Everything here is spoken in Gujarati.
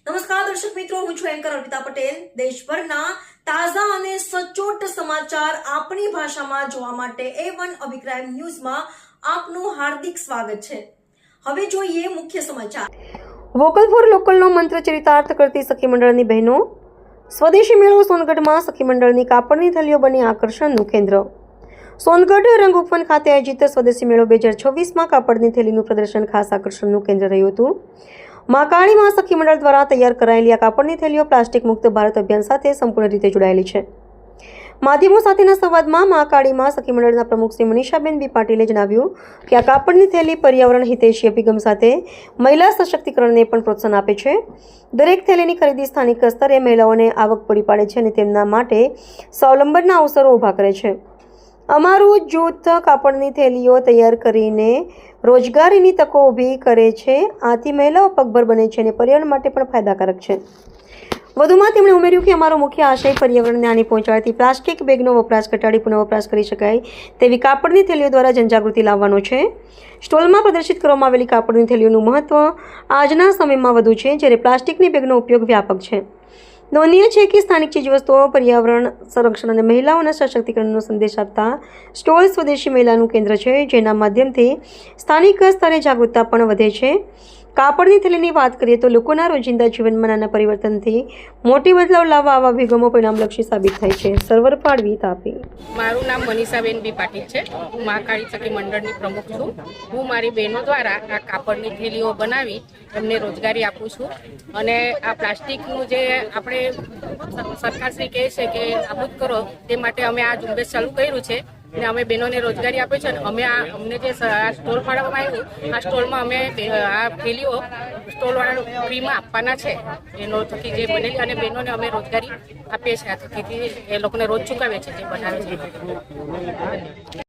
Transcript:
નમસ્કાર દર્શક મિત્રો, હું છું એન્કર અર્પિતા પટેલ। દેશભરના તાજા અને સચોટ સમાચાર આપણી ભાષામાં જોવા માટે A1 અભિપ્રાય ન્યૂઝમાં આપનું હાર્દિક સ્વાગત છે। હવે જોઈએ મુખ્ય સમાચાર। વોકલ ફોર લોકલનો મંત્ર ચરિતાર્થ કરતી સખી મંડળની બહેનો। સ્વદેશી મેળો સોનગઢમાં સખી મંડળની કાપડની થેલીઓ બની આકર્ષણનું કેન્દ્ર। સોનગઢ રંગોપવન ખાતે આયોજિત સ્વદેશી મેળો 2026માં કાપડની થેલીનું પ્રદર્શન ખાસ આકર્ષણનું કેન્દ્ર રહ્યું હતું। મા કાળીમાં સખી મંડળ દ્વારા તૈયાર કરાયેલી આ કાપડની થેલીઓ પ્લાસ્ટિક મુક્ત ભારત અભિયાન સાથે સંપૂર્ણ રીતે જોડાયેલી છે। માધ્યમો સાથેના સંવાદમાં મા કાળીમાં સખી મંડળના પ્રમુખ શ્રી મનીષાબેન બી પાટીલે જણાવ્યું કે આ કાપડની થેલી પર્યાવરણ હિતૈષી અભિગમ સાથે મહિલા સશક્તિકરણને પણ પ્રોત્સાહન આપે છે। દરેક થેલીની ખરીદી સ્થાનિક સ્તરે મહિલાઓને આવક પૂરી પાડે છે અને તેમના માટે સ્વાવલંબનના અવસરો ઊભા કરે છે। અમારું જૂથ કાપડની થેલીઓ તૈયાર કરીને રોજગારીની તકો ઊભી કરે છે। આથી મહિલાઓ પગભર બને છે અને પર્યાવરણ માટે પણ ફાયદાકારક છે। વધુમાં તેમણે ઉમેર્યું કે અમારો મુખ્ય આશય પર્યાવરણને હાનિ પહોંચાડતી પ્લાસ્ટિક બેગનો વપરાશ ઘટાડી પુનઃવપરાશ કરી શકાય તેવી કાપડની થેલીઓ દ્વારા જનજાગૃતિ લાવવાનો છે। સ્ટોલમાં પ્રદર્શિત કરવામાં આવેલી કાપડની થેલીઓનું મહત્વ આજના સમયમાં વધુ છે, જ્યારે પ્લાસ્ટિકની બેગનો ઉપયોગ વ્યાપક છે। નોંધનીય છે કે સ્થાનિક ચીજવસ્તુઓ પર્યાવરણ સંરક્ષણ અને મહિલાઓના સશક્તિકરણનો સંદેશ આપતા સ્ટોલ સ્વદેશી મહિલાનું કેન્દ્ર છે, જેના માધ્યમથી સ્થાનિક સ્તરે જાગૃતતા પણ વધે છે। કાપડની થેલીની વાત કરીએ તો લોકોના રોજિંદા જીવનમાં નાના પરિવર્તનથી મોટી બદલાવ લાવવા આવા અભિગમો પરિણામલક્ષી સાબિત થાય છે। સર્વર પાડવી, તાપી। મારું નામ મનીષાબેન બી પાટીલ છે। હું મા કાળી સખી મંડળની પ્રમુખ છું। હું મારી બહેનો દ્વારા આ કાપડની થેલીઓ બનાવી એમને રોજગારી આપું છું અને આ પ્લાસ્ટિકનું જે આપણે સરકારશ્રી કહે છે કે નાબૂદ કરો, તે માટે અમે આ ઝુંબેશ ચાલુ કર્યું છે અને અમે બહેનોને રોજગારી આપે છે અને અમને જે આ સ્ટોલ ફાળવવામાં આવ્યું, આ સ્ટોલમાં અમે આ થેલીઓ સ્ટોલવાળા ફ્રીમાં આપવાના છે। એનો થકી જે બનેલી અને બહેનોને અમે રોજગારી આપીએ છીએ, આ થકી એ લોકોને રોજ ચૂકવે છે જે બનાવે છે।